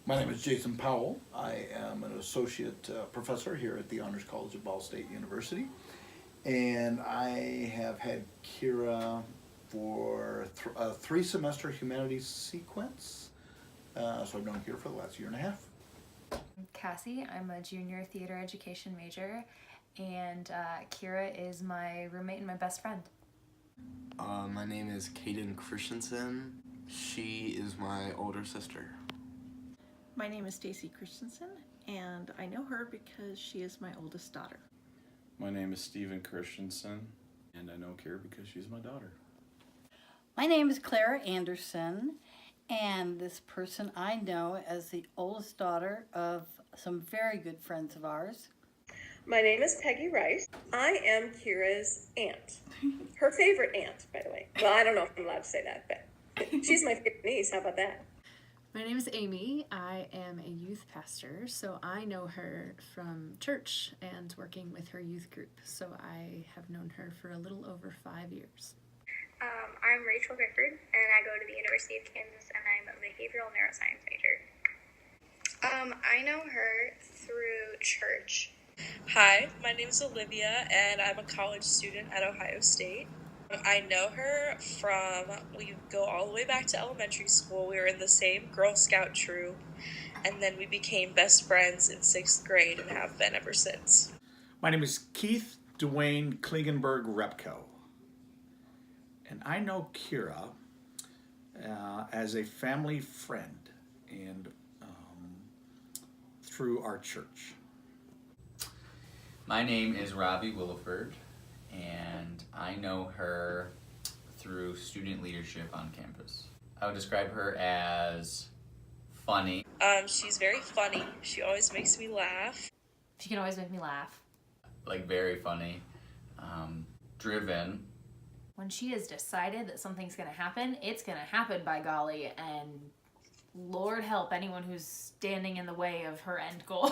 My name is Jason Powell. I am an associate professor here at the Honors College of Ball State University. And I have had Kyra for a three-semester humanities sequence. So I've known Kyra for the last year and a half. I'm Cassie. I'm a junior theater education major, and Kyra is my roommate and my best friend. My name is Kaden Christensen. She is my older sister. My name is Stacy Christensen, and I know her because she is my oldest daughter. My name is Stephen Christensen, and I know Kyra because she's my daughter. My name is Clara Anderson, and this person I know as the oldest daughter of some very good friends of ours. My name is Peggy Rice. I am Kyra's aunt. Her favorite aunt, by the way. Well, I don't know if I'm allowed to say that, but she's my favorite niece. How about that? My name is Amy. I am a youth pastor, so I know her from church and working with her youth group. So I have known her for a little over 5 years. I'm Rachel Gifford, and I go to the University of Kansas, and I'm a behavioral neuroscience major. I know her through church. Hi, my name is Olivia, and I'm a college student at Ohio State. I know her from, we go all the way back to elementary school. We were in the same Girl Scout troop, and then we became best friends in 6th grade and have been ever since. My name is Keith Dwayne Klingenberg-Repko. And I know Kyra as a family friend and through our church. My name is Robbie Williford, and I know her through student leadership on campus. I would describe her as funny. She's very funny. She always makes me laugh. She can always make me laugh. Like very funny. Driven. When she has decided that something's going to happen, it's going to happen, by golly, and Lord help anyone who's standing in the way of her end goal.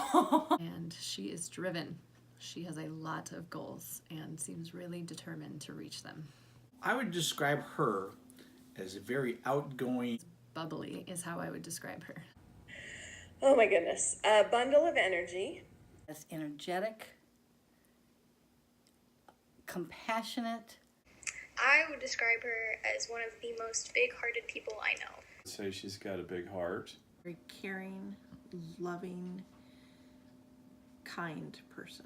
And she is driven. She has a lot of goals and seems really determined to reach them. I would describe her as a very outgoing. Bubbly is how I would describe her. Oh my goodness. A bundle of energy. As energetic, compassionate. I would describe her as one of the most big-hearted people I know. I'd say she's got a big heart. Very caring, loving, kind person.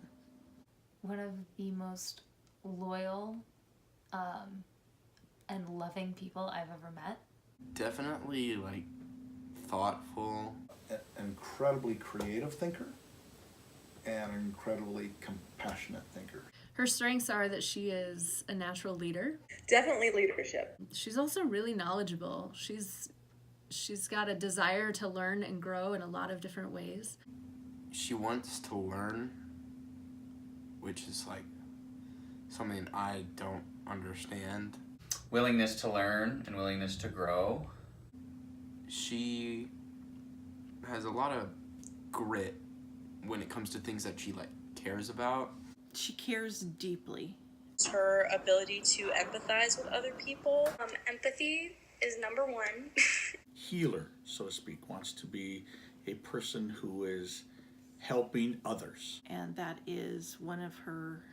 One of the most loyal and loving people I've ever met. Definitely like thoughtful. An incredibly creative thinker and an incredibly compassionate thinker. Her strengths are that she is a natural leader. Definitely leadership. She's also really knowledgeable. She's got a desire to learn and grow in a lot of different ways. She wants to learn, which is like something I don't understand. Willingness to learn and willingness to grow. She has a lot of grit when it comes to things that she cares about. She cares deeply. Her ability to empathize with other people. Empathy is number one. Healer, so to speak, wants to be a person who is helping others. And that is one of her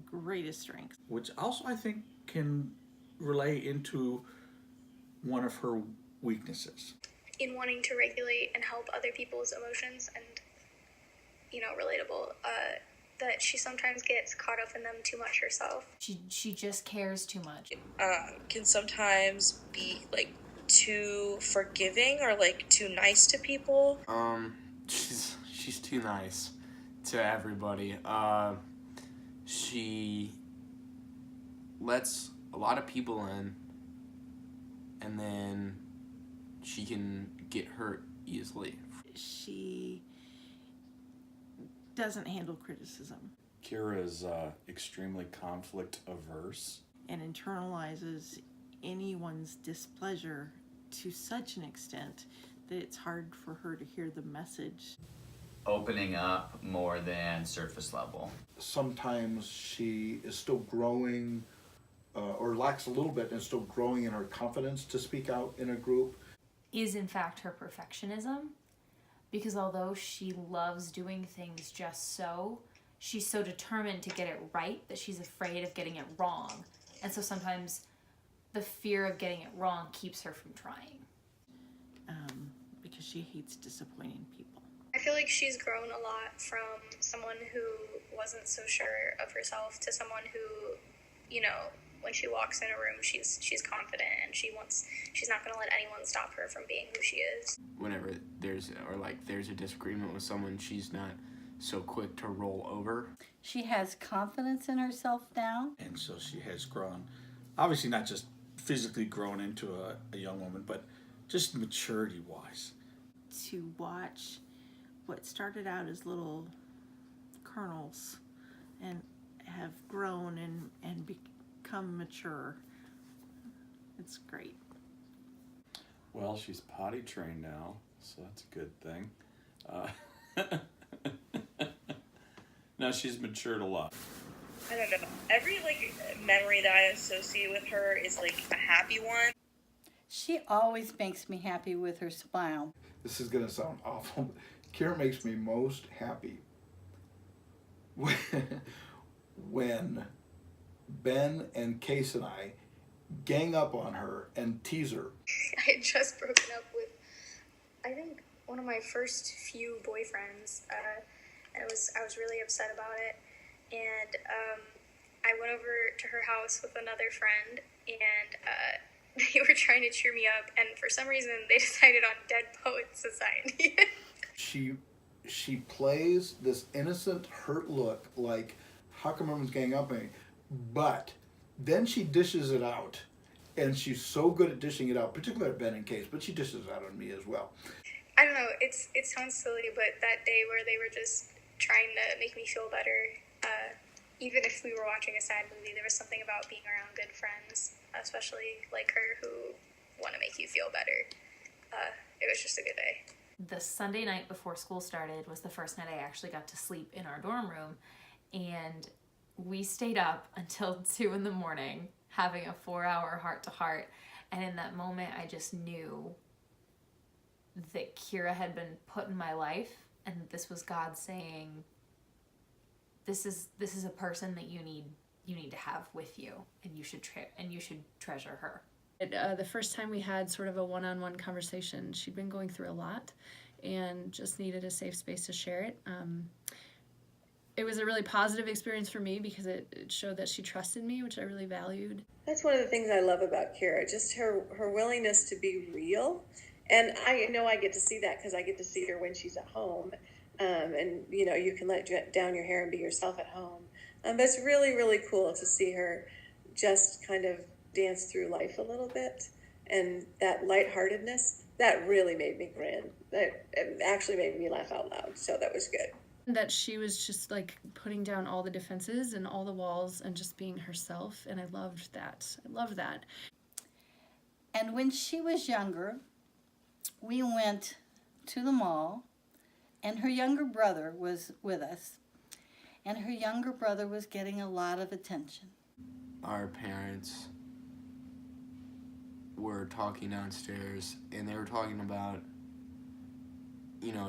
greatest strengths. Which also I think can relay into one of her weaknesses. In wanting to regulate and help other people's emotions and, relatable, that she sometimes gets caught up in them too much herself. She just cares too much. Can sometimes be too forgiving or too nice to people. She's too nice to everybody. She lets a lot of people in, and then she can get hurt easily. She doesn't handle criticism. Kyra is extremely conflict averse. And internalizes anyone's displeasure to such an extent that it's hard for her to hear the message. Opening up more than surface level. Sometimes she is still growing or lacks a little bit and still growing in her confidence to speak out in a group. Is in fact her perfectionism, because although she loves doing things just so, she's so determined to get it right that she's afraid of getting it wrong. And so sometimes the fear of getting it wrong keeps her from trying. Because she hates disappointing people. I feel like she's grown a lot from someone who wasn't so sure of herself to someone who, you know, when she walks in a room, she's confident and she's not going to let anyone stop her from being who she is. Whenever there's a disagreement with someone, she's not so quick to roll over. She has confidence in herself now. And so she has grown, obviously not just physically grown into a young woman, but just maturity-wise. To watch what started out as little kernels and have grown and become mature. It's great. Well, she's potty trained now, so that's a good thing. Now she's matured a lot. I don't know. Every memory that I associate with her is a happy one. She always makes me happy with her smile. This is going to sound awful, but Kyra makes me most happy when Ben and Case and I gang up on her and tease her. I had just broken up with, I think, one of my first few boyfriends, and I was really upset about it. And I went over to her house with another friend, and they were trying to cheer me up, and for some reason they decided on Dead Poets Society. She plays this innocent, hurt look like, how come everyone's gang up on me? But then she dishes it out, and she's so good at dishing it out, particularly at Ben and Case, but she dishes it out on me as well. I don't know, it sounds silly, but that day where they were just trying to make me feel better, even if we were watching a sad movie, there was something about being around good friends, especially like her, who want to make you feel better. It was just a good day. The Sunday night before school started was the first night I actually got to sleep in our dorm room, and we stayed up until 2 a.m. having a 4-hour heart-to-heart, and in that moment I just knew that Kyra had been put in my life, and this was God saying, this is a person that you need to have with you, and you should treasure her. The first time we had sort of a one-on-one conversation, she'd been going through a lot and just needed a safe space to share it. It was a really positive experience for me because it showed that she trusted me, which I really valued. That's one of the things I love about Kyra, just her willingness to be real. And I know I get to see that because I get to see her when she's at home. And, you can let down your hair and be yourself at home. But it's really, really cool to see her just kind of dance through life a little bit. And that lightheartedness, that really made me grin. It actually made me laugh out loud. So that was good. That she was just putting down all the defenses and all the walls and just being herself. And I loved that. And when she was younger, we went to the mall, and her younger brother was with us, and her younger brother was getting a lot of attention. Our parents were talking downstairs, and they were talking about,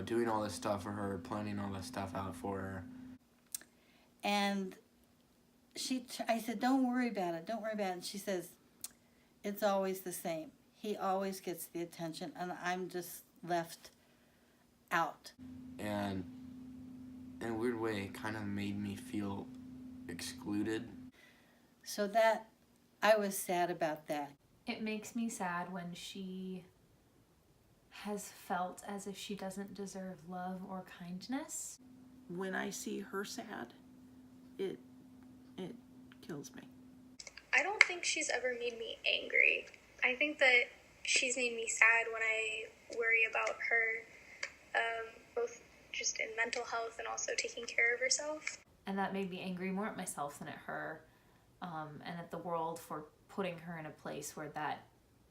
doing all this stuff for her, planning all this stuff out for her. And I said, don't worry about it. And she says, it's always the same. He always gets the attention, and I'm just left out. And in a weird way, it kind of made me feel excluded. So that, I was sad about that. It makes me sad when she has felt as if she doesn't deserve love or kindness. When I see her sad, it kills me. I don't think she's ever made me angry. I think that she's made me sad when I worry about her, both just in mental health and also taking care of herself. And that made me angry more at myself than at her, and at the world for putting her in a place where that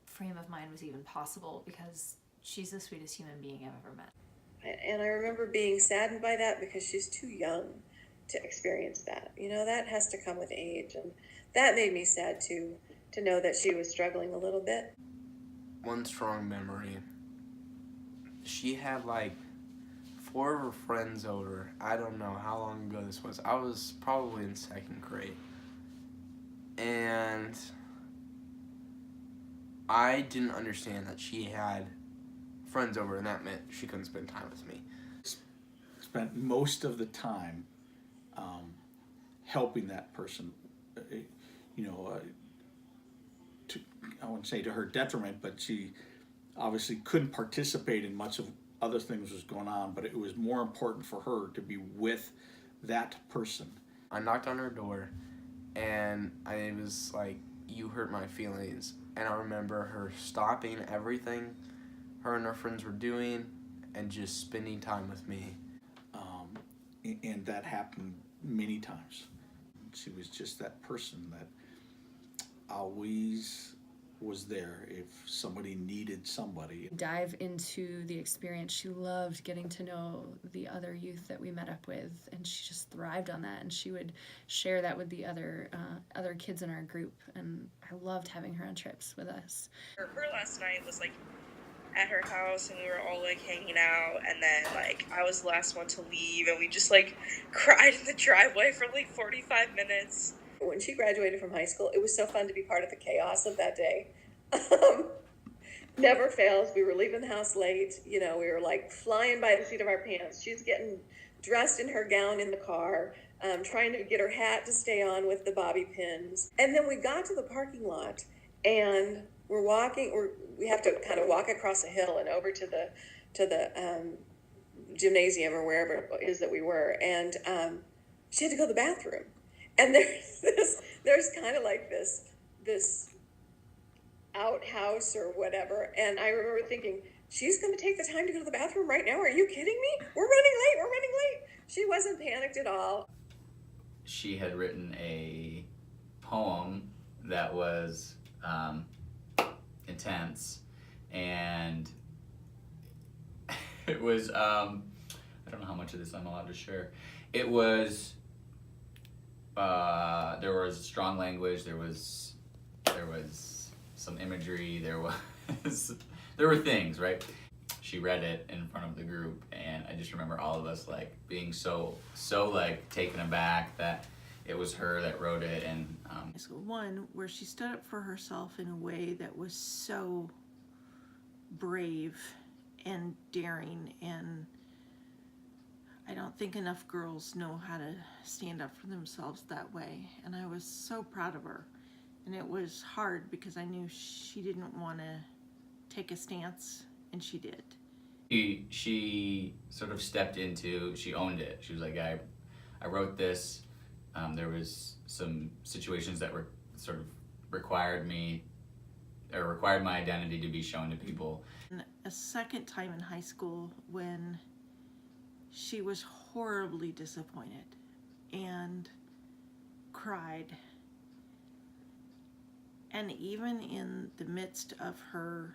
frame of mind was even possible, because she's the sweetest human being I've ever met. And I remember being saddened by that because she's too young to experience that. That has to come with age. And that made me sad too, to know that she was struggling a little bit. One strong memory, she had 4 of her friends over. I don't know how long ago this was. I was probably in 2nd grade. And I didn't understand that she had friends over, and that meant she couldn't spend time with me. Spent most of the time helping that person, to, I wouldn't say to her detriment, but she obviously couldn't participate in much of other things was going on, but it was more important for her to be with that person. I knocked on her door, and I was like, "You hurt my feelings." And I remember her stopping everything her and her friends were doing and just spending time with me. And that happened many times. She was just that person that always was there if somebody needed somebody. Dive into the experience. She loved getting to know the other youth that we met up with, and she just thrived on that, and she would share that with the other kids in our group, and I loved having her on trips with us. Her last night was like at her house, and we were all like hanging out, and then like I was the last one to leave, and we just like cried in the driveway for like 45 minutes. When she graduated from high school, it was so fun to be part of the chaos of that day. Never fails. We were leaving the house late. We were like flying by the seat of our pants. She's getting dressed in her gown in the car, trying to get her hat to stay on with the bobby pins. And then we got to the parking lot, and we're walking. We have to kind of walk across a hill and over to the gymnasium or wherever it is that we were. And she had to go to the bathroom. And there's kind of like this outhouse or whatever. And I remember thinking, she's going to take the time to go to the bathroom right now? Are you kidding me? We're running late. She wasn't panicked at all. She had written a poem that was intense, and it was, I don't know how much of this I'm allowed to share. It was, there was strong language, there was some imagery, there were things, right? She read it in front of the group, and I just remember all of us like being so like taken aback that it was her that wrote it. And one where she stood up for herself in a way that was so brave and daring, and I don't think enough girls know how to stand up for themselves that way, and I was so proud of her. And it was hard because I knew she didn't want to take a stance, and she did. She sort of stepped into, she owned it. She was like, I wrote this. There was some situations that were sort of required my identity to be shown to people. And a second time in high school when she was horribly disappointed and cried. And even in the midst of her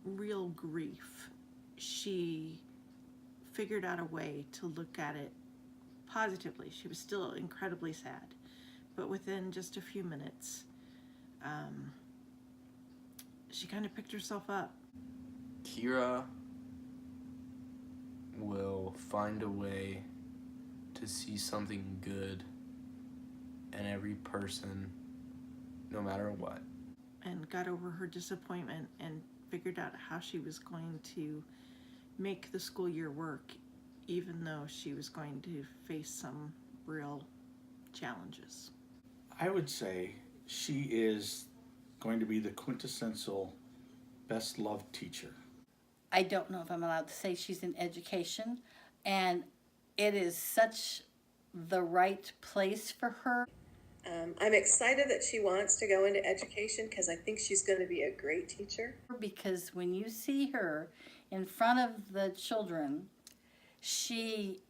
real grief, she figured out a way to look at it positively. She was still incredibly sad, but within just a few minutes, she kind of picked herself up. Kyra will find a way to see something good in every person, no matter what. And got over her disappointment and figured out how she was going to make the school year work, even though she was going to face some real challenges. I would say she is going to be the quintessential best loved teacher. I don't know if I'm allowed to say she's in education, and it is such the right place for her. I'm excited that she wants to go into education because I think she's going to be a great teacher. Because when you see her in front of the children, she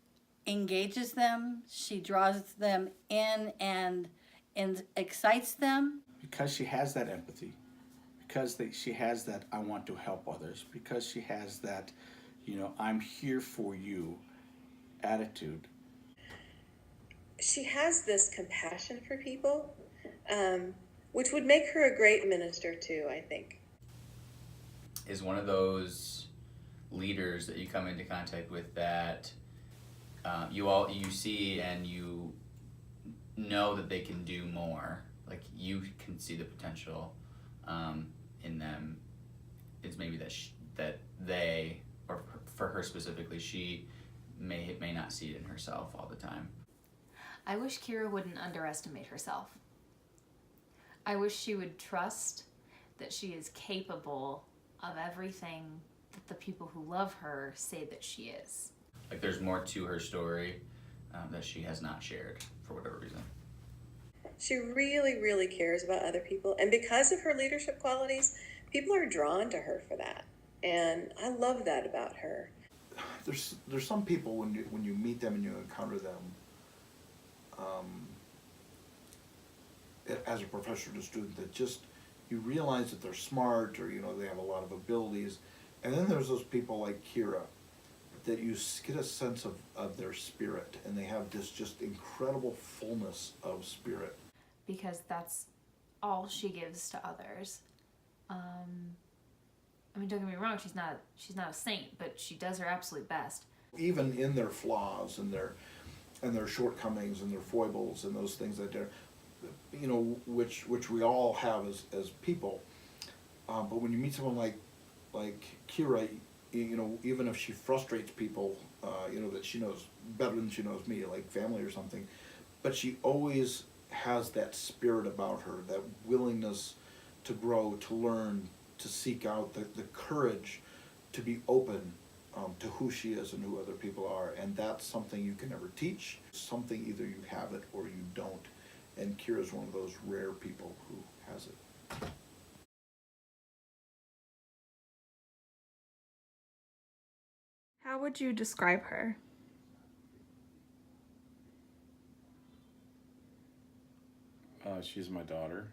engages them, she draws them in and excites them. Because she has that empathy, because she has that I want to help others, because she has that, I'm here for you attitude. She has this compassion for people, which would make her a great minister too, I think. Is one of those leaders that you come into contact with that you see and you know that they can do more. Like you can see the potential in them. It's maybe that they, or for her specifically, she may not see it in herself all the time. I wish Kyra wouldn't underestimate herself. I wish she would trust that she is capable of everything that the people who love her say that she is. Like there's more to her story that she has not shared for whatever reason. She really, really cares about other people. And because of her leadership qualities, people are drawn to her for that. And I love that about her. There's some people when you meet them and you encounter them, as a professor to student, that just you realize that they're smart, or they have a lot of abilities, and then there's those people like Kyra that you get a sense of their spirit, and they have this just incredible fullness of spirit. Because that's all she gives to others. I mean, don't get me wrong, she's not a saint, but she does her absolute best. Even in their flaws and their shortcomings and their foibles and those things that they're, which we all have as people. But when you meet someone like Kyra, even if she frustrates people, that she knows better than she knows me, like family or something, but she always has that spirit about her, that willingness to grow, to learn, to seek out, the courage to be open to who she is and who other people are. And that's something you can never teach, something either you have it or you don't. And Kyra's one of those rare people who has it. How would you describe her? She's my daughter.